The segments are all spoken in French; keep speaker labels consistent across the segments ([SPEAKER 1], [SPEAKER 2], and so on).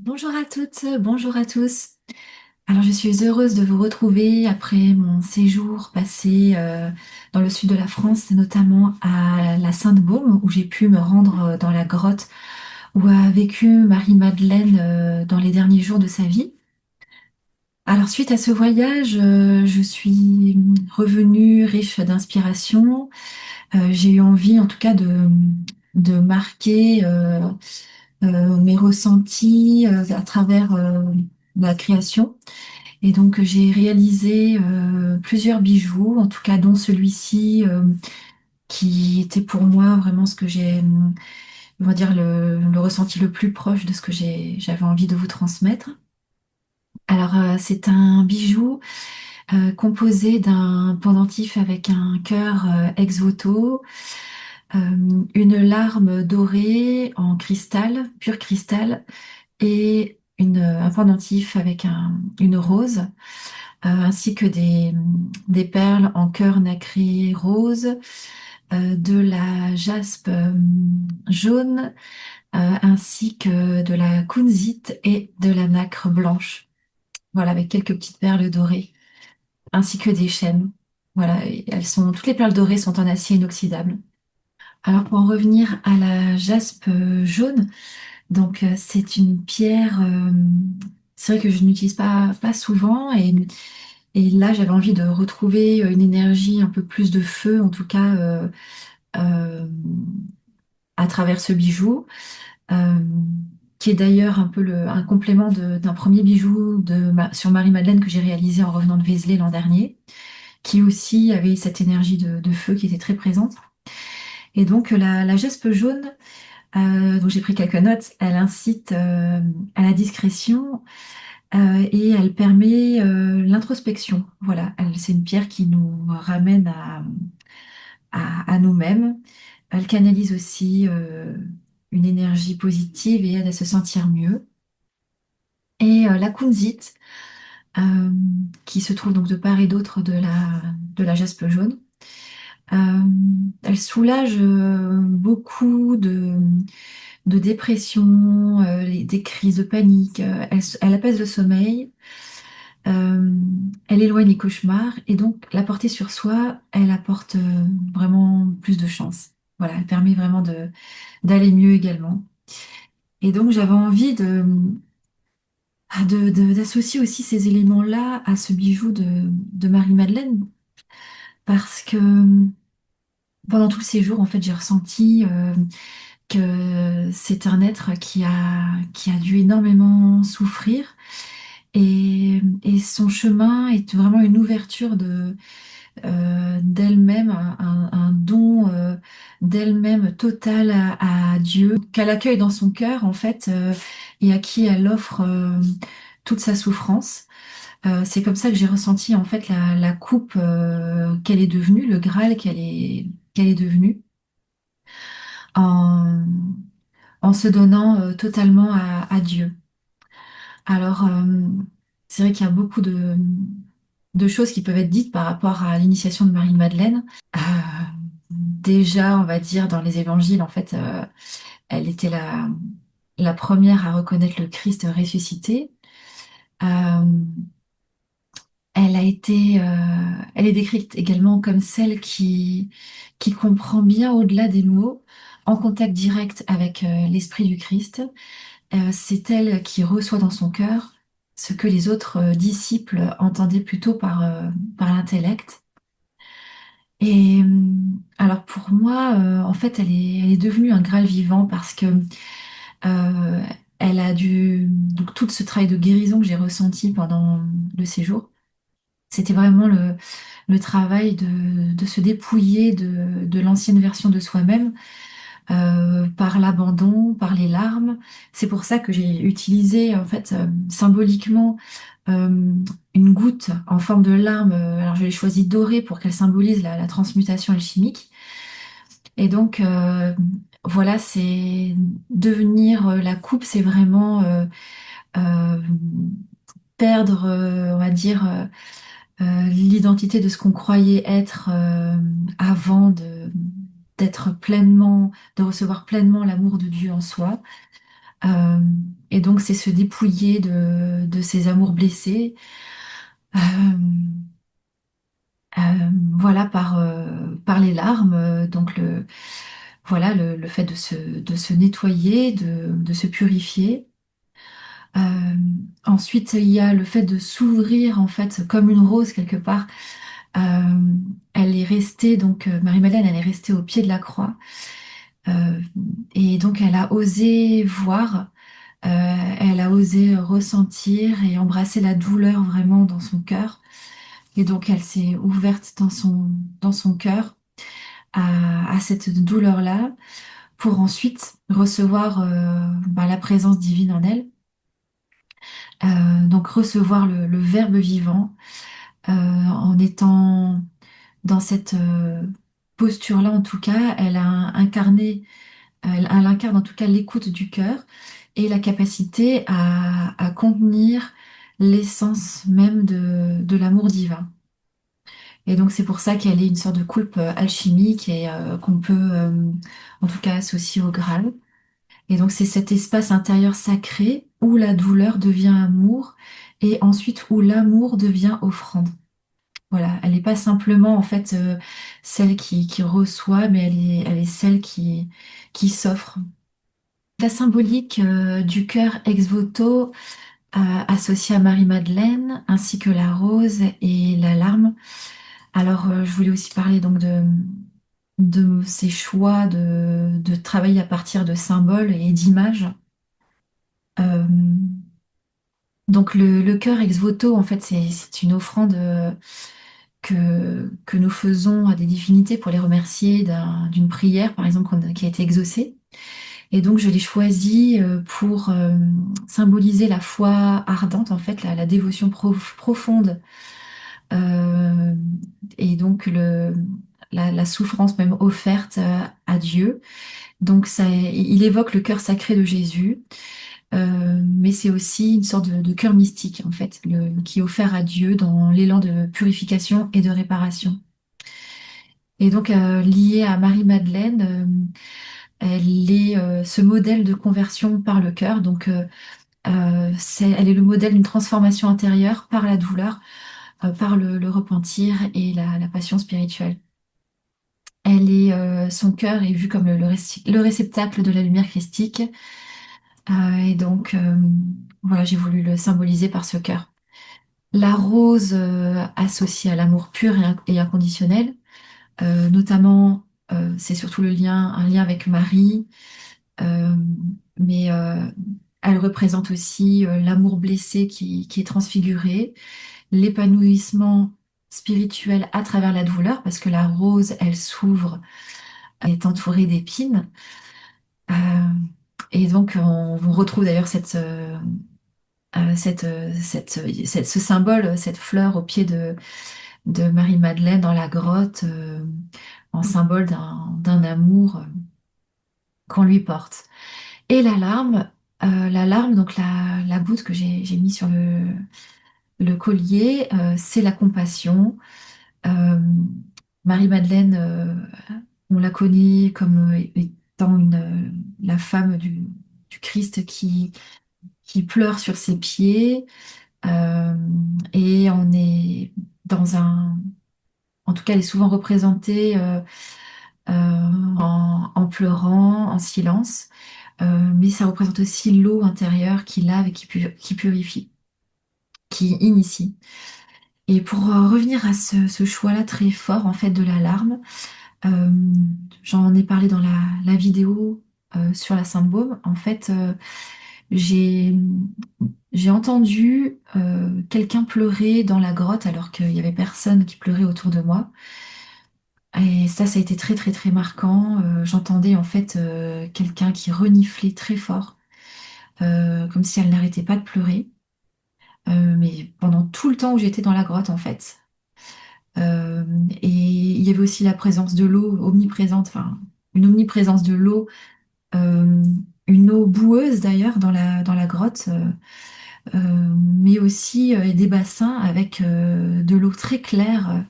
[SPEAKER 1] Bonjour à toutes, bonjour à tous. Alors, je suis heureuse de vous retrouver après mon séjour passé dans le sud de la France, notamment à la Sainte-Baume, où j'ai pu me rendre dans la grotte où a vécu Marie-Madeleine dans les derniers jours de sa vie. Alors, suite à ce voyage, je suis revenue riche d'inspiration. J'ai eu envie, en tout cas, de marquer mes ressentis à travers la création. Et donc, j'ai réalisé plusieurs bijoux, en tout cas, dont celui-ci, qui était pour moi vraiment ce que j'ai, on va dire, le ressenti le plus proche de ce que j'avais envie de vous transmettre. Alors, c'est un bijou composé d'un pendentif avec un cœur ex voto, une larme dorée en cristal, pur cristal, et un pendentif avec une rose, ainsi que des perles en cœur nacré rose, de la jaspe jaune, ainsi que de la kunzite et de la nacre blanche. Voilà, avec quelques petites perles dorées, ainsi que des chênes. Voilà, et toutes les perles dorées sont en acier inoxydable. Alors pour en revenir à la jaspe jaune, donc c'est une pierre, c'est vrai que je n'utilise pas souvent, et là j'avais envie de retrouver une énergie un peu plus de feu, en tout cas euh, à travers ce bijou, euh, qui est d'ailleurs un peu un complément d'un premier bijou sur Marie-Madeleine que j'ai réalisé en revenant de Vézelay l'an dernier, qui aussi avait cette énergie de feu qui était très présente. Et donc la jaspe jaune, dont j'ai pris quelques notes, elle incite à la discrétion, et elle permet l'introspection. Voilà, c'est une pierre qui nous ramène à nous-mêmes. Elle canalise aussi une énergie positive et aide à se sentir mieux. Et la kunzite, euh, qui se trouve donc de part et d'autre de la jaspe jaune, euh, elle soulage beaucoup de dépression, des crises de panique. Elle apaise le sommeil, euh, elle éloigne les cauchemars, et donc la porter sur soi, elle apporte vraiment plus de chance. Voilà, elle permet vraiment d'aller mieux également. Et donc j'avais envie d'associer aussi ces éléments-là à ce bijou de Marie-Madeleine, parce que pendant tous ces jours, en fait, j'ai ressenti que c'est un être qui a dû énormément souffrir, et son chemin est vraiment une ouverture d'elle-même, un don d'elle-même total à Dieu, qu'elle accueille dans son cœur, en fait, et à qui elle offre toute sa souffrance. C'est comme ça que j'ai ressenti, en fait, la coupe qu'elle est devenue, le Graal qu'elle est devenue, en, en se donnant totalement à Dieu. Alors, c'est vrai qu'il y a beaucoup de choses qui peuvent être dites par rapport à l'initiation de Marie-Madeleine. Déjà, on va dire, dans les évangiles, en fait, elle était la première à reconnaître le Christ ressuscité. Euh, elle est décrite également comme celle qui comprend bien au-delà des mots, en contact direct avec l'Esprit du Christ. C'est elle qui reçoit dans son cœur ce que les autres disciples entendaient plutôt par l'intellect. Et alors pour moi, en fait, elle est devenue un Graal vivant, parce que euh, elle a donc tout ce travail de guérison que j'ai ressenti pendant le séjour, c'était vraiment le travail de se dépouiller de l'ancienne version de soi-même, par l'abandon, par les larmes. C'est pour ça que j'ai utilisé, en fait, symboliquement, euh, une goutte en forme de larme. Alors je l'ai choisie dorée pour qu'elle symbolise la transmutation alchimique. Et donc, voilà, c'est devenir la coupe, c'est vraiment euh, perdre, on va dire, l'identité de ce qu'on croyait être avant d'être pleinement, de recevoir pleinement l'amour de Dieu en soi. Euh, et donc, c'est se dépouiller de ses amours blessés, euh, euh, voilà, par les larmes. Donc, voilà, le fait de se nettoyer, de se purifier. Euh, Ensuite, il y a le fait de s'ouvrir, en fait, comme une rose quelque part. Euh, Elle est restée, donc, Marie-Madeleine, elle est restée au pied de la croix. Euh, et donc, elle a osé voir. Elle a osé ressentir et embrasser la douleur vraiment dans son cœur. Et donc, elle s'est ouverte dans son cœur à cette douleur-là pour ensuite recevoir la présence divine en elle. Donc, recevoir le Verbe vivant en étant dans cette posture-là, en tout cas, elle incarne en tout cas l'écoute du cœur et la capacité à contenir l'essence même de l'amour divin. Et donc c'est pour ça qu'elle est une sorte de coupe alchimique et qu'on peut en tout cas associer au Graal. Et donc c'est cet espace intérieur sacré où la douleur devient amour et ensuite où l'amour devient offrande. Voilà, elle n'est pas simplement en fait celle qui reçoit, mais elle est celle qui s'offre. La symbolique du cœur ex voto associé à Marie-Madeleine, ainsi que la rose et la larme. Alors, je voulais aussi parler donc de ces choix de travailler à partir de symboles et d'images. Euh, donc, le cœur ex voto, en fait, c'est une offrande que nous faisons à des divinités pour les remercier d'une prière, par exemple, qui a été exaucée. Et donc, je l'ai choisi pour symboliser la foi ardente, en fait, la dévotion profonde, euh, et donc la souffrance même offerte à Dieu. Donc, ça, il évoque le cœur sacré de Jésus, mais c'est aussi une sorte de cœur mystique, en fait, qui est offert à Dieu dans l'élan de purification et de réparation. Et donc, lié à Marie-Madeleine, elle est ce modèle de conversion par le cœur. Donc, elle est le modèle d'une transformation intérieure par la douleur, par le repentir et la passion spirituelle. Son cœur est vu comme le réceptacle de la lumière christique. Et donc, voilà, j'ai voulu le symboliser par ce cœur. La rose associée à l'amour pur et inconditionnel, notamment, c'est surtout un lien avec Marie, euh, mais elle représente aussi l'amour blessé qui est transfiguré, l'épanouissement spirituel à travers la douleur, parce que la rose, elle s'ouvre, elle est entourée d'épines. Euh, et donc, on retrouve d'ailleurs ce symbole, cette fleur au pied de Marie-Madeleine dans la grotte, en symbole d'un amour qu'on lui porte. Et la larme, donc la goutte que j'ai mis sur le collier, c'est la compassion. Euh, Marie-Madeleine, on la connaît comme étant la femme du Christ qui pleure sur ses pieds. Euh, et on est dans en tout cas, elle est souvent représentée en pleurant, en silence. Mais ça représente aussi l'eau intérieure qui lave et qui purifie, qui initie. Et pour revenir à ce choix-là très fort en fait de l'alarme, euh, j'en ai parlé dans la vidéo sur la Sainte Baume. En fait, j'ai j'ai entendu quelqu'un pleurer dans la grotte alors qu'il y avait personne qui pleurait autour de moi. Et ça a été très très très marquant. J'entendais en fait quelqu'un qui reniflait très fort, comme si elle n'arrêtait pas de pleurer. Mais pendant tout le temps où j'étais dans la grotte en fait. Et il y avait aussi la présence de l'eau omniprésente, enfin une omniprésence de l'eau, euh, une eau boueuse d'ailleurs dans la grotte, mais aussi des bassins avec de l'eau très claire.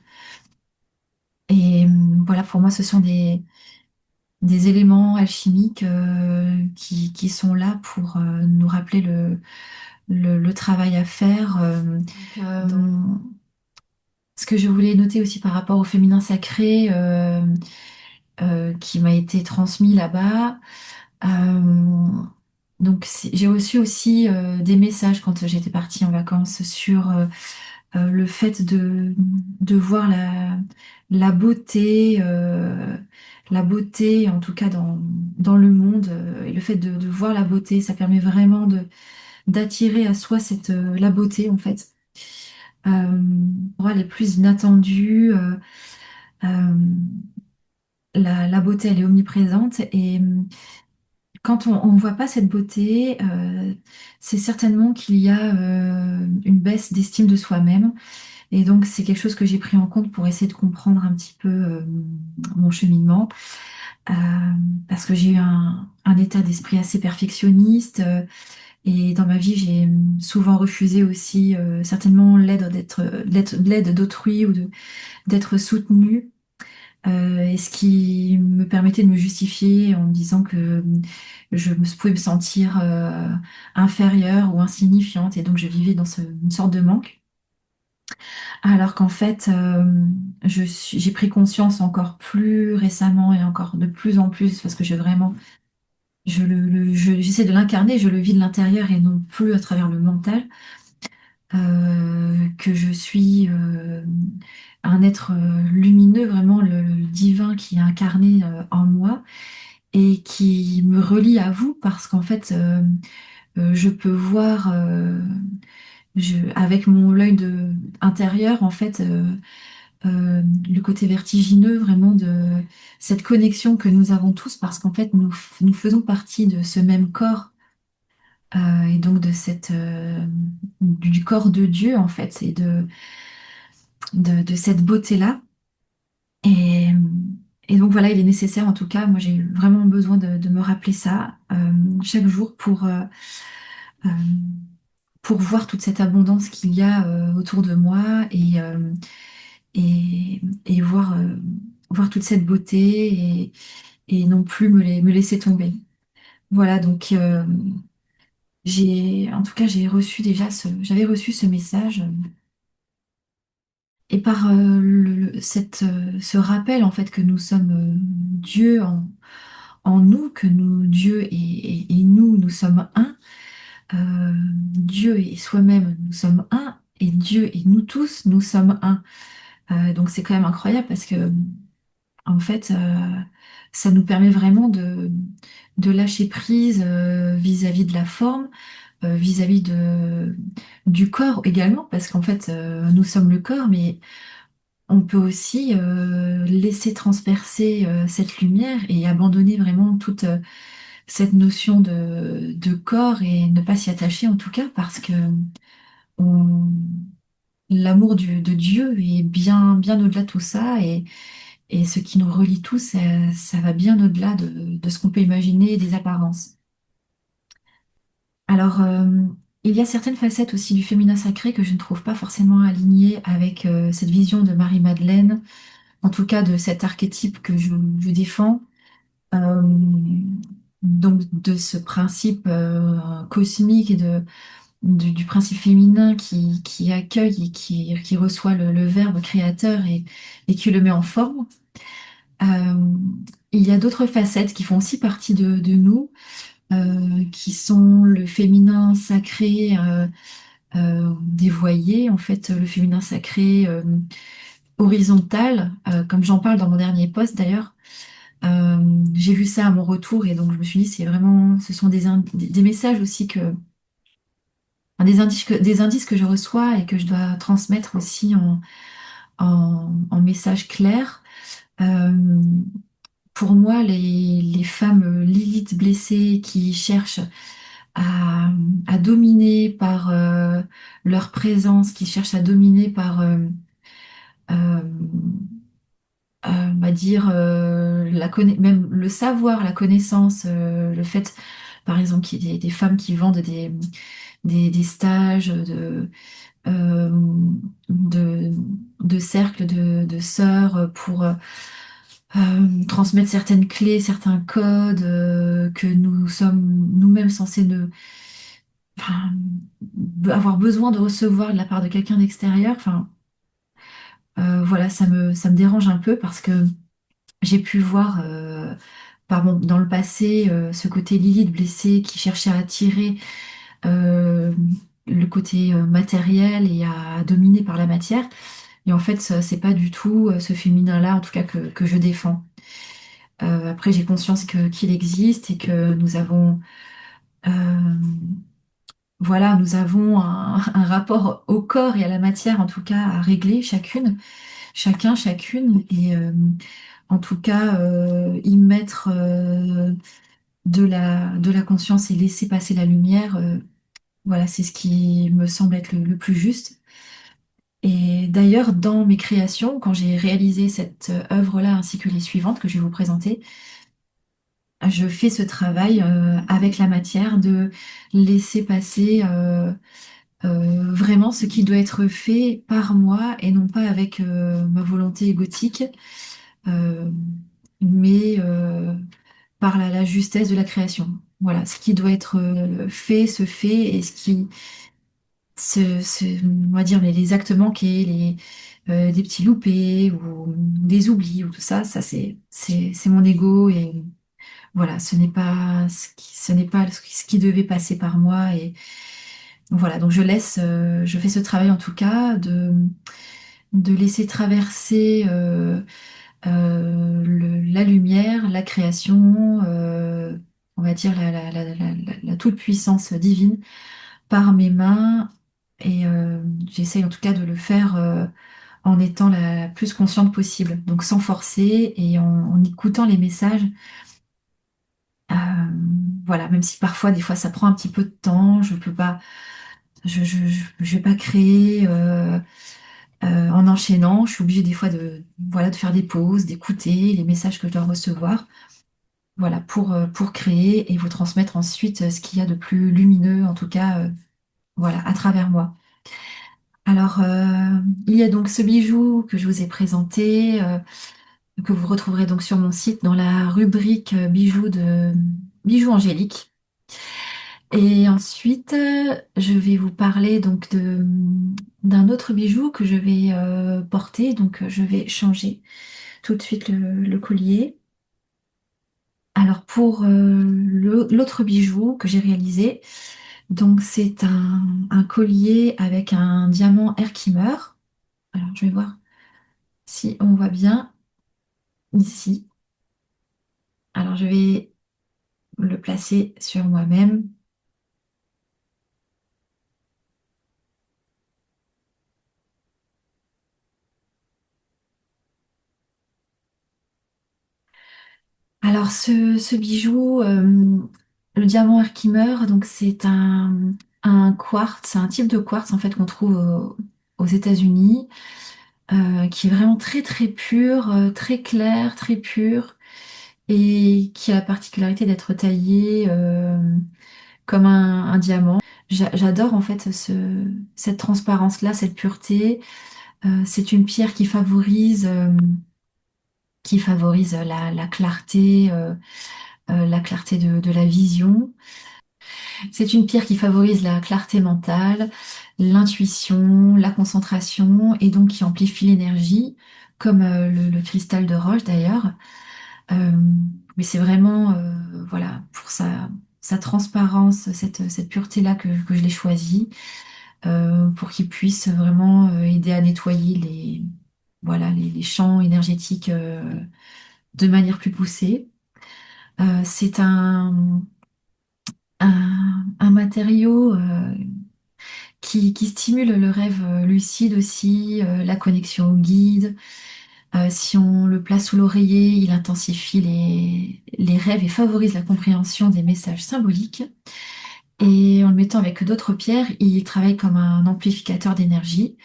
[SPEAKER 1] Et voilà, pour moi, ce sont des éléments alchimiques qui sont là pour nous rappeler le travail à faire. Ce que je voulais noter aussi par rapport au féminin sacré qui m'a été transmis là-bas. Euh, donc j'ai reçu aussi des messages quand j'étais partie en vacances sur le fait de voir la beauté en tout cas dans le monde. Et le fait de voir la beauté, ça permet vraiment d'attirer à soi la beauté en fait. Pour elle est plus inattendue. Euh, la beauté, elle est omniprésente et quand on ne voit pas cette beauté, c'est certainement qu'il y a une baisse d'estime de soi-même. Et donc, c'est quelque chose que j'ai pris en compte pour essayer de comprendre un petit peu mon cheminement. Euh, Parce que j'ai eu un état d'esprit assez perfectionniste. Et dans ma vie, j'ai souvent refusé aussi certainement l'aide d'autrui ou d'être soutenue. Et ce qui me permettait de me justifier en me disant que pouvais me sentir inférieure ou insignifiante et donc je vivais dans une sorte de manque. Alors qu'en fait, j'ai pris conscience encore plus récemment et encore de plus en plus parce que j'essaie de l'incarner, je le vis de l'intérieur et non plus à travers le mental, que je suis un être lumineux, vraiment le divin qui est incarné en moi et qui me relie à vous parce qu'en fait, je peux voir avec mon intérieur, en fait, le côté vertigineux vraiment de cette connexion que nous avons tous parce qu'en fait, nous faisons partie de ce même corps et donc du corps de Dieu, en fait, et de cette beauté-là. Et, et donc voilà, il est nécessaire, en tout cas, moi j'ai vraiment besoin de me rappeler ça chaque jour euh, pour voir toute cette abondance qu'il y a autour de moi et voir toute cette beauté et non plus me laisser tomber. Voilà, donc en tout cas, j'avais reçu ce message et par ce rappel en fait que nous sommes Dieu en nous, que Dieu et nous, nous sommes un. Dieu et soi-même, nous sommes un, et Dieu et nous tous, nous sommes un. Donc c'est quand même incroyable parce que en fait, ça nous permet vraiment de lâcher prise vis-à-vis de la forme, vis-à-vis du corps également, parce qu'en fait, nous sommes le corps, mais on peut aussi laisser transpercer cette lumière et abandonner vraiment toute cette notion de corps et ne pas s'y attacher en tout cas, parce que on- l'amour de Dieu est bien, bien au-delà de tout ça et ce qui nous relie tous, ça va bien au-delà de ce qu'on peut imaginer des apparences. Alors, il y a certaines facettes aussi du féminin sacré que je ne trouve pas forcément alignées avec cette vision de Marie-Madeleine, en tout cas de cet archétype que je défends. Euh, donc de ce principe cosmique et du principe féminin qui accueille et qui reçoit le verbe créateur et qui le met en forme. Euh, il y a d'autres facettes qui font aussi partie de nous, qui sont le féminin sacré dévoyé, en fait, le féminin sacré horizontal, comme j'en parle dans mon dernier post d'ailleurs. J'ai vu ça à mon retour et donc je me suis dit, ce sont des messages aussi enfin, des indices que je reçois et que je dois transmettre aussi en message clair. Euh, pour moi, les femmes Lilith blessées qui cherchent à, à dominer par leur présence, qui cherchent à dominer par, euh, on va dire, même le savoir, la connaissance, le fait, par exemple, qu'il y ait des femmes qui vendent des stages euh, de cercles de sœurs transmettre certaines clés, certains codes que nous sommes nous-mêmes censés enfin, avoir besoin de recevoir de la part de quelqu'un d'extérieur. Enfin, voilà, ça me dérange un peu parce que j'ai pu voir dans le passé ce côté Lilith blessé qui cherchait à attirer euh, le côté matériel et à dominer par la matière. Et en fait, c'est pas du tout ce féminin-là, en tout cas, que je défends. Après, j'ai conscience qu'il existe et que euh, nous avons un rapport au corps et à la matière, en tout cas, à régler chacune, et en tout cas, y mettre de la conscience et laisser passer la lumière. Voilà, c'est ce qui me semble être le plus juste. Et d'ailleurs, dans mes créations, quand j'ai réalisé cette œuvre-là ainsi que les suivantes que je vais vous présenter, je fais ce travail avec la matière de laisser passer vraiment ce qui doit être fait par moi et non pas avec ma volonté égotique, euh, mais par la justesse de la création. Voilà, ce qui doit être fait se fait et on va dire les actes manqués, des petits loupés ou des oublis ou tout ça, c'est mon ego et voilà, ce n'est pas ce qui devait passer par moi et voilà, donc je fais ce travail en tout cas de laisser traverser la lumière, la création, on va dire la toute-puissance divine par mes mains et j'essaye en tout cas de le faire en étant la plus consciente possible, donc sans forcer et en écoutant les messages. Euh, voilà, même si parfois, des fois, ça prend un petit peu de temps, je peux pas, je vais pas créer en enchaînant. Je suis obligée des fois voilà, de faire des pauses, d'écouter les messages que je dois recevoir, voilà, pour créer et vous transmettre ensuite ce qu'il y a de plus lumineux, en tout cas, voilà, à travers moi. Alors, il y a donc ce bijou que je vous ai présenté, que vous retrouverez donc sur mon site dans la rubrique bijoux angéliques. Et ensuite, je vais vous parler donc d'un autre bijou que je vais porter. Donc, je vais changer tout de suite le collier. Alors, pour l'autre bijou que j'ai réalisé, donc c'est un collier avec un diamant Herkimer. Alors, je vais voir si on voit bien ici. Alors, je vais le placer sur moi-même. Alors, ce bijou, le diamant Herkimer, donc c'est un quartz, c'est un type de quartz en fait qu'on trouve aux États-Unis, qui est vraiment très très pur, très clair, très pur, et qui a la particularité d'être taillé comme un diamant. J'adore en fait cette transparence-là, cette pureté. C'est une pierre qui favorise la clarté de la vision. C'est une pierre qui favorise la clarté mentale, l'intuition, la concentration et donc qui amplifie l'énergie, comme le cristal de roche d'ailleurs. Euh, mais c'est vraiment voilà, pour sa transparence, cette pureté-là que je l'ai choisie, pour qu'il puisse vraiment aider à nettoyer les champs énergétiques de manière plus poussée. C'est un matériau qui stimule le rêve lucide aussi, la connexion au guide. Si on le place sous l'oreiller, il intensifie les rêves et favorise la compréhension des messages symboliques. Et en le mettant avec d'autres pierres, il travaille comme un amplificateur d'énergie.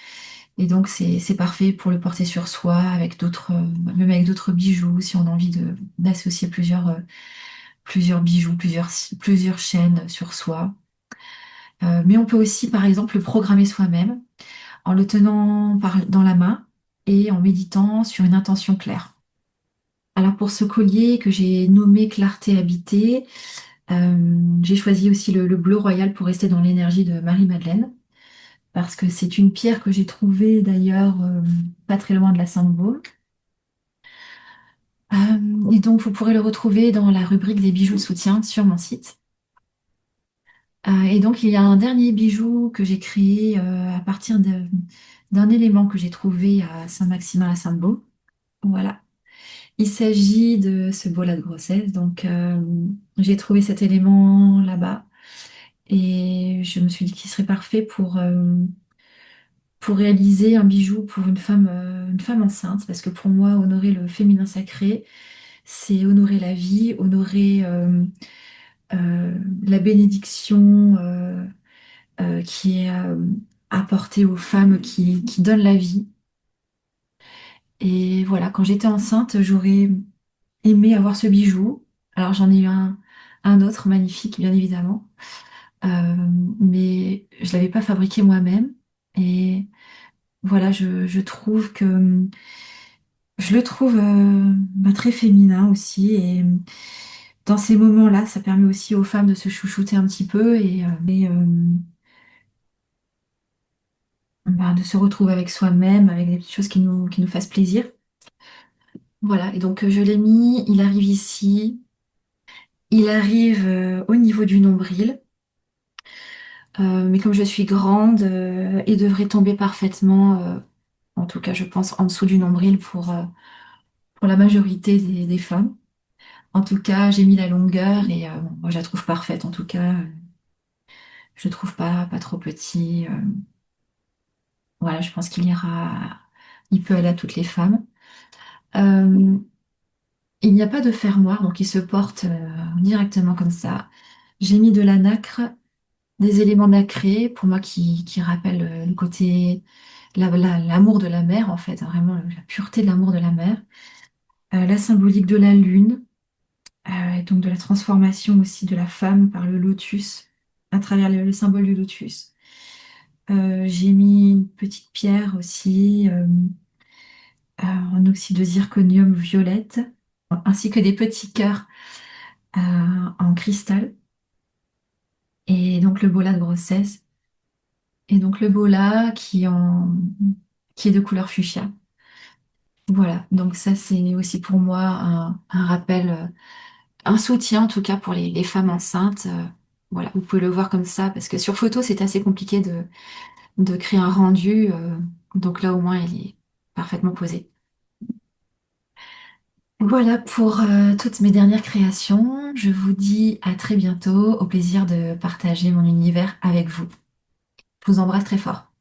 [SPEAKER 1] Et donc, c'est parfait pour le porter sur soi, avec même avec d'autres bijoux, si on a envie d'associer plusieurs bijoux, plusieurs chaînes sur soi. Mais on peut aussi, par exemple, le programmer soi-même en le tenant dans la main et en méditant sur une intention claire. Alors pour ce collier que j'ai nommé Clarté habitée, j'ai choisi aussi le bleu royal pour rester dans l'énergie de Marie-Madeleine, parce que c'est une pierre que j'ai trouvée d'ailleurs pas très loin de la Sainte-Baume. Et donc vous pourrez le retrouver dans la rubrique des bijoux de soutien sur mon site. Et donc il y a un dernier bijou que j'ai créé à partir d'un élément que j'ai trouvé à Saint-Maximin à Sainte-Baume. Voilà. Il s'agit de ce bola de grossesse. Donc, j'ai trouvé cet élément là-bas et je me suis dit qu'il serait parfait pour réaliser un bijou pour une femme enceinte. Parce que pour moi, honorer le féminin sacré, c'est honorer la vie, honorer la bénédiction qui est apportée aux femmes qui donnent la vie. Et voilà, quand j'étais enceinte, j'aurais aimé avoir ce bijou. Alors j'en ai eu un autre magnifique, bien évidemment. Euh, mais je l'avais pas fabriqué moi-même. Et voilà, je trouve que je le trouve très féminin aussi. Et dans ces moments-là, ça permet aussi aux femmes de se chouchouter un petit peu et de se retrouver avec soi-même, avec des petites choses qui nous fassent plaisir. Voilà, et donc je l'ai mis, il arrive ici, il arrive au niveau du nombril. Mais comme je suis grande, il devrait tomber parfaitement, en tout cas je pense en dessous du nombril pour la majorité des femmes. En tout cas, j'ai mis la longueur et bon, moi je la trouve parfaite. En tout cas, je ne trouve pas trop petit. Voilà, je pense il peut aller à toutes les femmes. Euh, il n'y a pas de fermoir, donc il se porte directement comme ça. J'ai mis de la nacre, des éléments nacrés, pour moi qui rappellent le côté, l'amour de la mer, en fait, hein, vraiment la pureté de l'amour de la mer. La symbolique de la lune, et donc de la transformation aussi de la femme par le lotus, à travers le symbole du lotus. J'ai mis une petite pierre aussi, en oxyde de zirconium violette, ainsi que des petits cœurs euh, en cristal, et donc le bola de grossesse. Et donc le bola qui est de couleur fuchsia. Voilà, donc ça c'est aussi pour moi un rappel, un soutien en tout cas pour les femmes enceintes. Voilà, vous pouvez le voir comme ça, parce que sur photo c'est assez compliqué de créer un rendu. Donc là au moins il est parfaitement posé. Voilà pour toutes mes dernières créations. Je vous dis à très bientôt, au plaisir de partager mon univers avec vous. Je vous embrasse très fort.